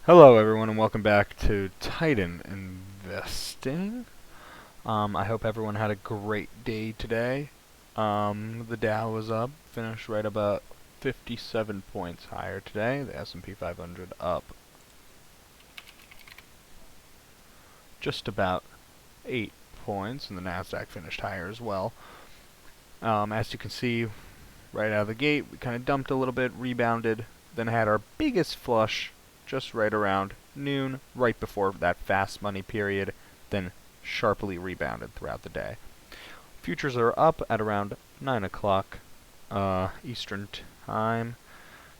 Hello everyone and welcome back to Titan Investing. I hope everyone had a great day today. The Dow was up, finished right about 57 points higher today. The S&P 500 up just about 8 points, and the Nasdaq finished higher as well. As you can see, right out of the gate, we kind of dumped a little bit, rebounded, then had our biggest flush just right around noon, right before that fast money period, then sharply rebounded throughout the day. Futures are up at around 9 o'clock Eastern Time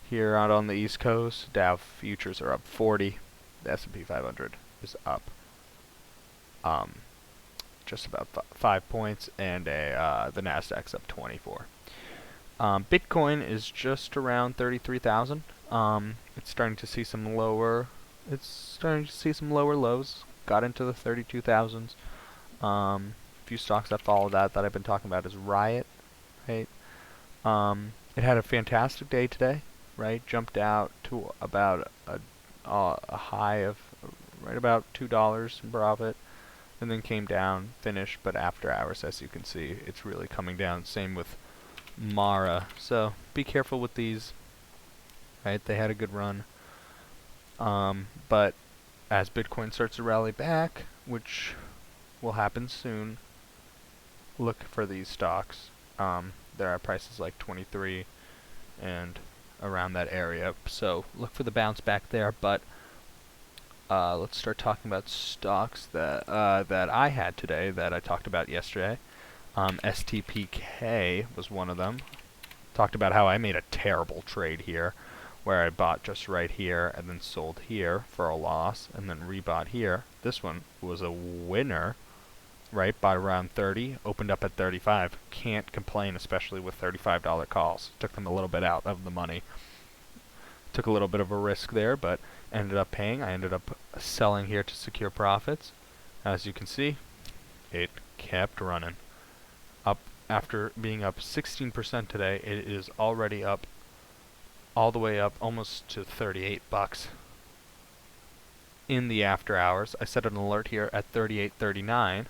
here out on the East Coast. Dow futures are up 40. The S&P 500 is up just about 5 points, and the Nasdaq's up 24. Bitcoin is just around 33,000. It's starting to see some lower. It's starting to see some lower lows. Got into the 32,000s. A few stocks that follow that I've been talking about is Riot, right? It had a fantastic day today, right? Jumped out to about a high of right about $2 in profit, and then came down, finished, but after hours, as you can see, it's really coming down. Same with Mara. So be careful with these. Right, they had a good run. But as Bitcoin starts to rally back, which will happen soon, look for these stocks. There are prices like 23 and around that area. So look for the bounce back there. But let's start talking about stocks that I had today that I talked about yesterday. STPK was one of them. Talked about how I made a terrible trade here, where I bought just right here and then sold here for a loss and then rebought here. This one was a winner, right? Bought around 30, opened up at 35. Can't complain, especially with $35 calls. Took them a little bit out of the money. Took a little bit of a risk there, but ended up paying. I ended up selling here to secure profits. As you can see, it kept running. Up after being up 16% today, it is already up all the way up almost to $38 in the after hours. I set an alert here at 38.39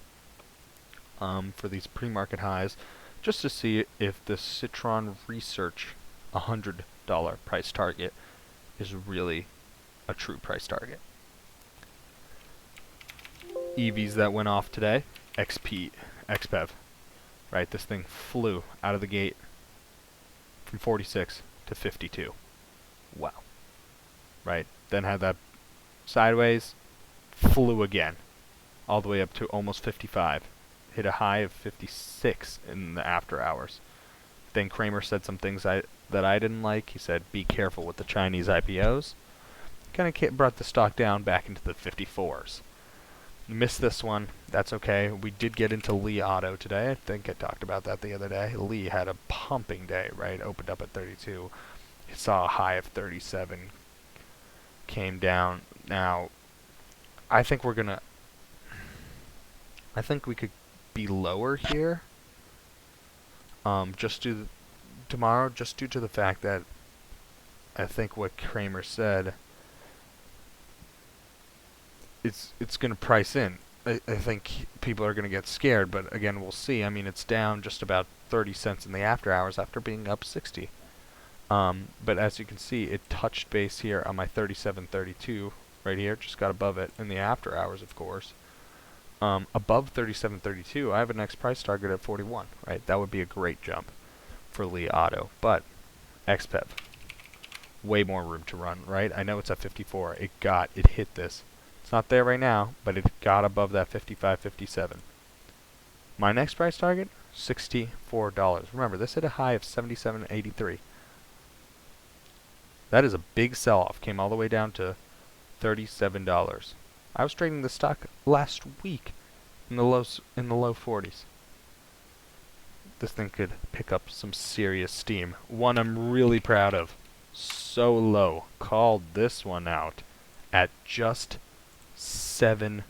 for these pre-market highs, just to see if the Citron Research $100 price target is really a true price target. EVs that went off today, XPEV, right? This thing flew out of the gate from 46 to 52. Wow. Right? Then had that sideways, flew again, all the way up to almost 55. Hit a high of 56 in the after hours. Then Kramer said some things that I didn't like. He said, be careful with the Chinese IPOs. Kind of brought the stock down back into the 54s. Missed this one. That's okay. We did get into Li Auto today. I think I talked about that the other day. Li had a pumping day, right? Opened up at 32. It saw a high of 37. Came down. Now, I think we could be lower here. Just due to the fact that I think what Kramer said, it's going to price in. I think people are going to get scared, but again, we'll see. I mean, it's down just about 30 cents in the after hours after being up 60. But as you can see, it touched base here on my 37.32 right here. Just got above it in the after hours, of course. Above 37.32, I have a next price target at 41. Right, that would be a great jump for Li Auto. But XPEV, way more room to run. Right, I know it's at 54. It hit this. It's not there right now, but it got above that 55, 57. My next price target, $64. Remember, this hit a high of 77.83. That is a big sell-off. Came all the way down to $37. I was trading the stock last week in the low 40s. This thing could pick up some serious steam. One I'm really proud of. So low. Called this one out at just $7.50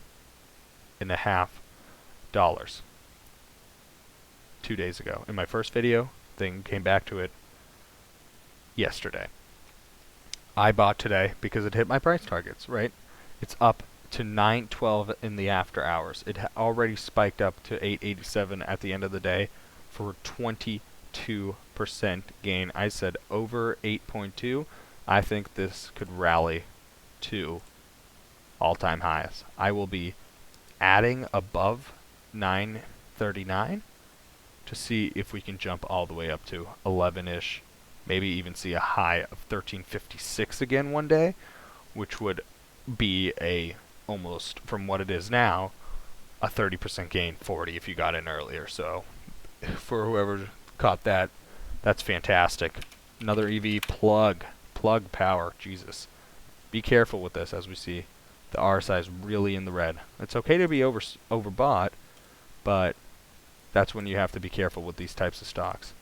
2 days ago. In my first video, thing came back to it yesterday. I bought today because it hit my price targets, right? It's up to 912 in the after hours. It already spiked up to 887 at the end of the day for 22% gain. I said over 8.2. I think this could rally to all-time highs. I will be adding above 939 to see if we can jump all the way up to 11-ish, maybe even see a high of 1356 again one day, which would be a almost, from what it is now, a 30% gain, 40 if you got in earlier. So for whoever caught that, that's fantastic. Another EV plug power. Jesus, be careful with this. As we see, the RSI is really in the red. It's okay to be overbought, but that's when you have to be careful with these types of stocks.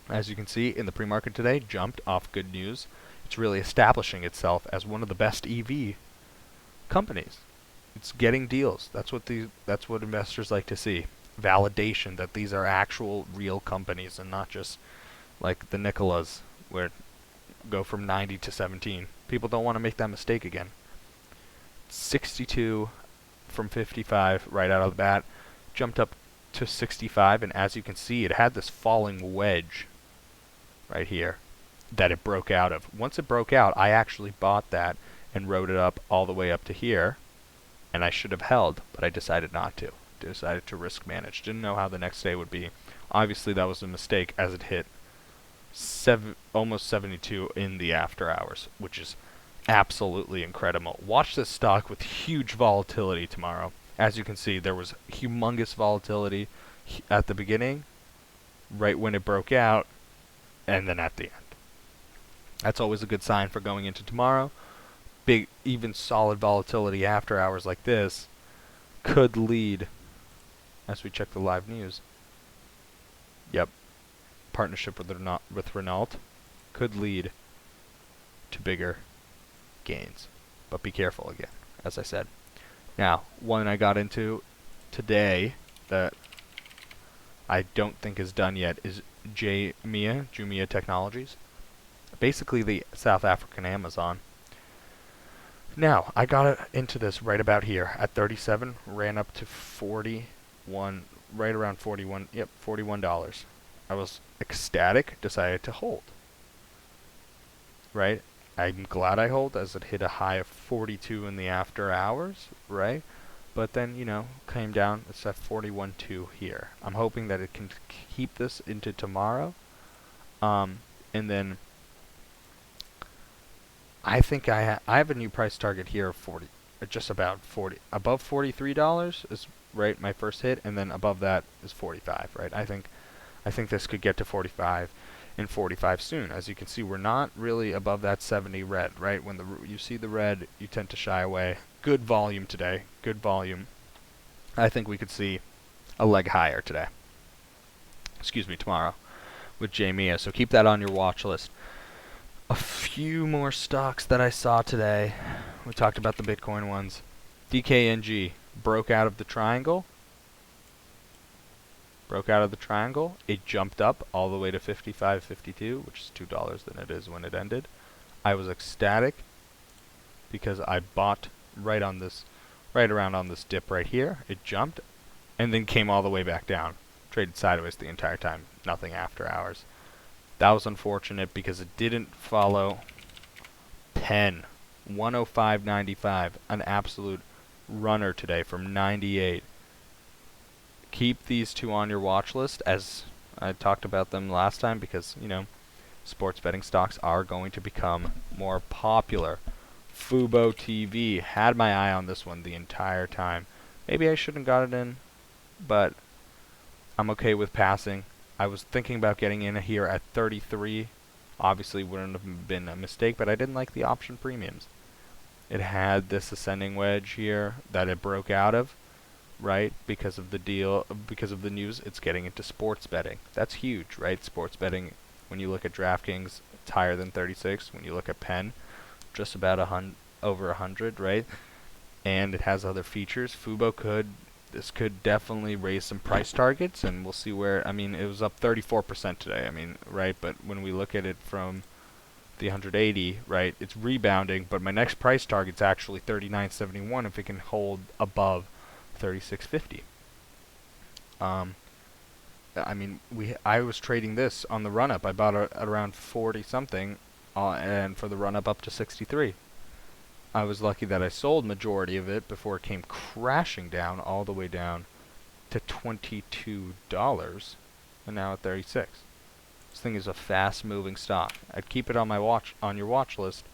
As you can see in the pre-market today, jumped off good news. It's really establishing itself as one of the best EV companies. It's getting deals. That's what investors like to see. Validation that these are actual real companies and not just like the Nikolas where it go from 90 to 17. People don't want to make that mistake again. 62 from 55 right out of the bat, jumped up to 65, and as you can see, it had this falling wedge right here that it broke out of. Once it broke out, I actually bought that and rode it up all the way up to here, and I should have held, but I decided not to. Decided to risk manage. Didn't know how the next day would be. Obviously, that was a mistake as it hit almost 72 in the after hours, which is absolutely incredible. Watch this stock with huge volatility tomorrow. As you can see, there was humongous volatility at the beginning, right when it broke out, and then at the end. That's always a good sign for going into tomorrow. Big, even solid volatility after hours like this could lead, as we check the live news. Yep, partnership with Renault could lead to bigger gains. But be careful again, as I said. Now, one I got into today that I don't think is done yet is JMIA Technologies. Basically the South African Amazon. Now, I got into this right about here at 37, ran up to 41, right around 41, yep, $41. I was ecstatic, decided to hold. Right? I'm glad I hold as it hit a high of 42 in the after hours, right? But then, came down. It's at 41.2 here. I'm hoping that it can keep this into tomorrow. And then I think I have a new price target here of 40, just about 40. Above $43 is right my first hit, and then above that is 45, right? I think this could get to 45. In 45 soon. As you can see, we're not really above that 70 red, right? When you see the red, you tend to shy away. Good volume today. Good volume. I think we could see a leg higher today. Excuse me, tomorrow with JMIA. So keep that on your watch list. A few more stocks that I saw today. We talked about the Bitcoin ones. DKNG broke out of the triangle. It jumped up all the way to 55.52, which is $2 than it is when it ended. I was ecstatic because I bought right around on this dip right here. It jumped and then came all the way back down. Traded sideways the entire time, nothing after hours. That was unfortunate because it didn't follow PEN 105.95, an absolute runner today from 98. Keep these two on your watch list, as I talked about them last time, because sports betting stocks are going to become more popular. Fubo TV, had my eye on this one the entire time. Maybe I shouldn't got it in, but I'm okay with passing. I was thinking about getting in here at 33. Obviously wouldn't have been a mistake, but I didn't like the option premiums. It had this ascending wedge here that it broke out of. Right, because of the news, it's getting into sports betting. That's huge, right? Sports betting, when you look at DraftKings, it's higher than 36. When you look at Penn, just about over 100, right? And it has other features. Fubo this could definitely raise some price targets, and we'll see where. It was up 34% today. Right? But when we look at it from the 180, right? It's rebounding, but my next price target's actually 39.71 if it can hold above 36.50. I mean, I was trading this on the run up. I bought it at around 40 something, and for the run up to 63. I was lucky that I sold majority of it before it came crashing down all the way down to $22, and now at 36. This thing is a fast-moving stock. I'd keep it on your watch list,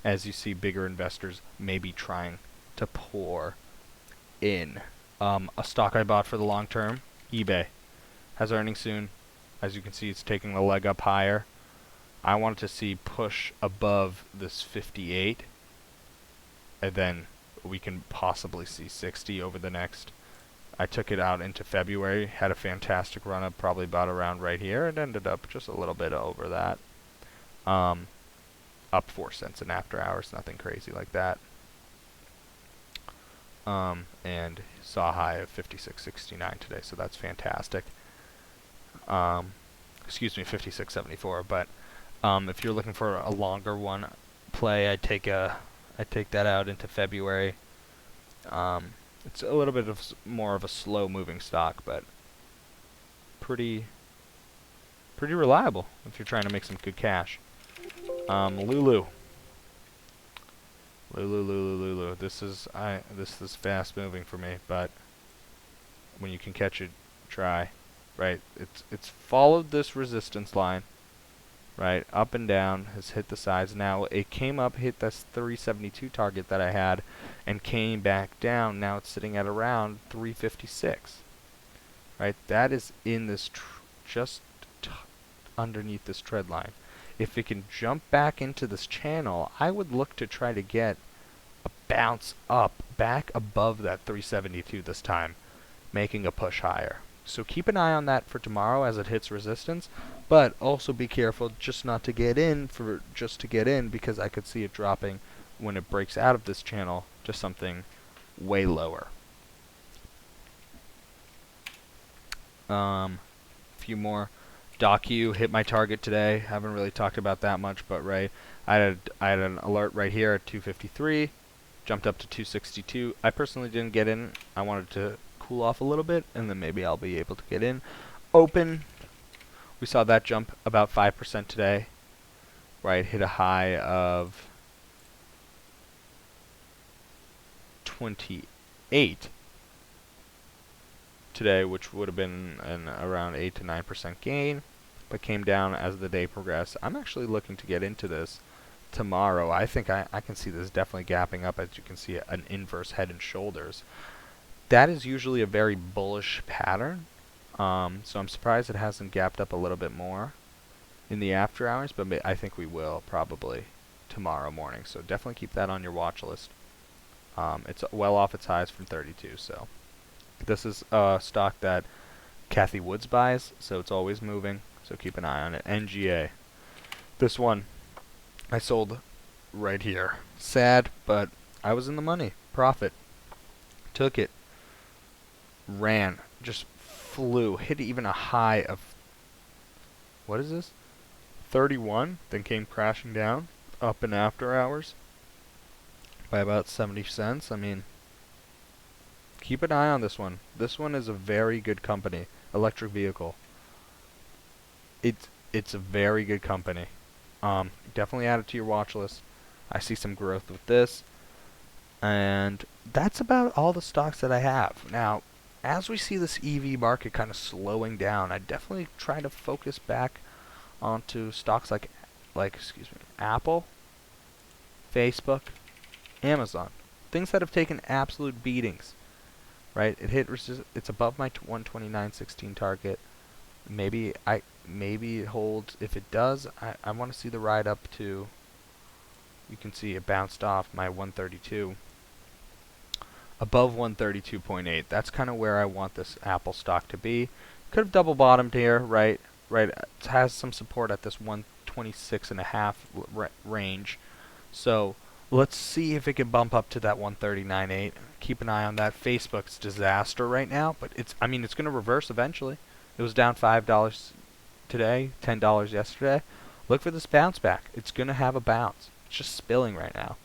as you see bigger investors maybe trying to pour in. A stock I bought for the long term, eBay, has earnings soon. As you can see, it's taking the leg up higher. I wanted to see push above this 58, and then we can possibly see 60 over the next. I took it out into February, had a fantastic run up, probably about around right here, and ended up just a little bit over that. Up 4 cents in after hours, nothing crazy like that. And saw a high of 56.69 today, so that's fantastic. Excuse me, 56.74. But if you're looking for a longer one play, I take that out into February. It's a little bit of more of a slow-moving stock, but pretty reliable if you're trying to make some good cash. Lulu. This is fast-moving for me, but when you can catch it, try. Right, it's followed this resistance line, right, up and down, has hit the sides. Now it came up, hit this 372 target that I had, and came back down. Now it's sitting at around 356. Right, that is in this just underneath this trend line. If it can jump back into this channel, I would look to try to get a bounce up back above that 372 this time, making a push higher. So keep an eye on that for tomorrow as it hits resistance, but also be careful just not to get in because I could see it dropping when it breaks out of this channel to something way lower. Few more. DocU hit my target today. Haven't really talked about that much, but right, I had an alert right here at 253, jumped up to 262. I personally didn't get in. I wanted to cool off a little bit, and then maybe I'll be able to get in. Open, we saw that jump about 5% today, right? Hit a high of 28 today, which would have been an around 8 to 9% gain, but came down as the day progressed. I'm actually looking to get into this tomorrow. I think I can see this definitely gapping up, as you can see an inverse head and shoulders. That is usually a very bullish pattern, so I'm surprised it hasn't gapped up a little bit more in the after hours, but I think we will probably tomorrow morning, so definitely keep that on your watch list. It's well off its highs from 32, so this is a stock that Kathy Woods buys, so it's always moving, so keep an eye on it. NGA. This one I sold right here. Sad, but I was in the money. Profit. Took it. Ran, just flew, hit even a high of, what is this, 31, then came crashing down, up in after hours, by about 70 cents. I mean, keep an eye on this one. This one is a very good company, electric vehicle. It's a very good company. Definitely add it to your watch list. I see some growth with this, and that's about all the stocks that I have. Now, as we see this EV market kind of slowing down, I definitely try to focus back onto stocks like Apple, Facebook, Amazon, things that have taken absolute beatings. Right? It's above my 129.16 target. Maybe it holds. If it does, I want to see the ride up to. You can see it bounced off my 132. Above 132.8. That's kind of where I want this Apple stock to be. Could have double bottomed here, right? Right. It has some support at this 126.5 range. So let's see if it can bump up to that 139.8. Keep an eye on that. Facebook's disaster right now, but it's going to reverse eventually. It was down $5 today, $10 yesterday. look for this bounce back. It's going to have a bounce. It's just spilling right now.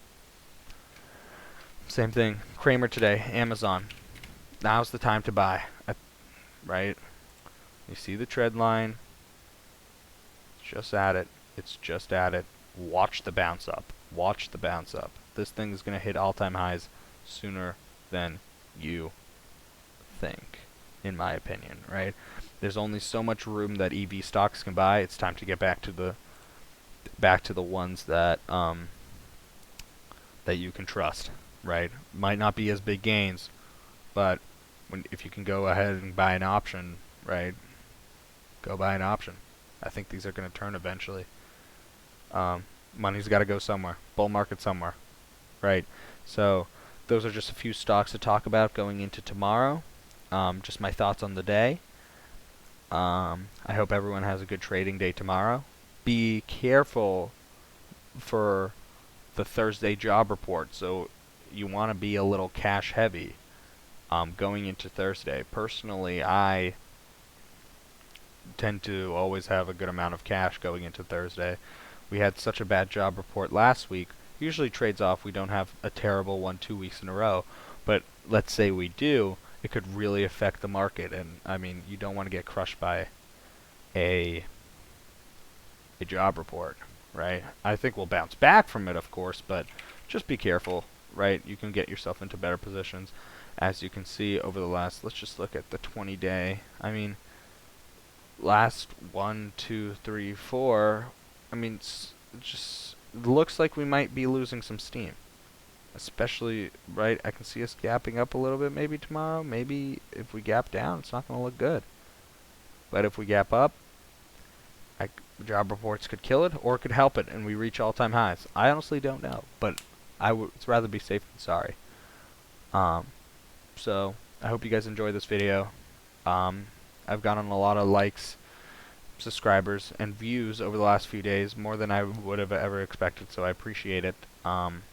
Same thing. Kramer today, Amazon. Now's the time to buy, right? You see the trend line. Just at it. It's just at it. Watch the bounce up. Watch the bounce up. This thing is going to hit all-time highs sooner than you think, in my opinion, right? There's only so much room that EV stocks can buy. It's time to get back to the ones that that you can trust, right? Might not be as big gains, but if you can go ahead and buy an option, right? Go buy an option. I think these are going to turn eventually. Money's got to go somewhere. Bull market somewhere, right? So those are just a few stocks to talk about going into tomorrow. Just my thoughts on the day. I hope everyone has a good trading day tomorrow. Be careful for the Thursday job report. So you want to be a little cash heavy going into Thursday. Personally, I tend to always have a good amount of cash going into Thursday. We had such a bad job report last week. Usually trades off. We don't have a terrible one 2 weeks in a row. But let's say we do, it could really affect the market. And I mean, you don't want to get crushed by a job report, right? I think we'll bounce back from it, of course, but just be careful, right? You can get yourself into better positions. As you can see over the last, let's just look at the 20-day. I mean, last 1, 2, 3, 4. I mean, it just looks like we might be losing some steam. Especially, right, I can see us gapping up a little bit maybe tomorrow. Maybe if we gap down, it's not going to look good. But if we gap up, job reports could kill it or it could help it and we reach all-time highs. I honestly don't know, but I would rather be safe than sorry. So I hope you guys enjoyed this video. I've gotten a lot of likes, subscribers, and views over the last few days, more than I would have ever expected, so I appreciate it. And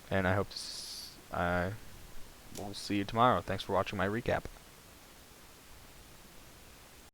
I hope I will see you tomorrow. Thanks for watching my recap.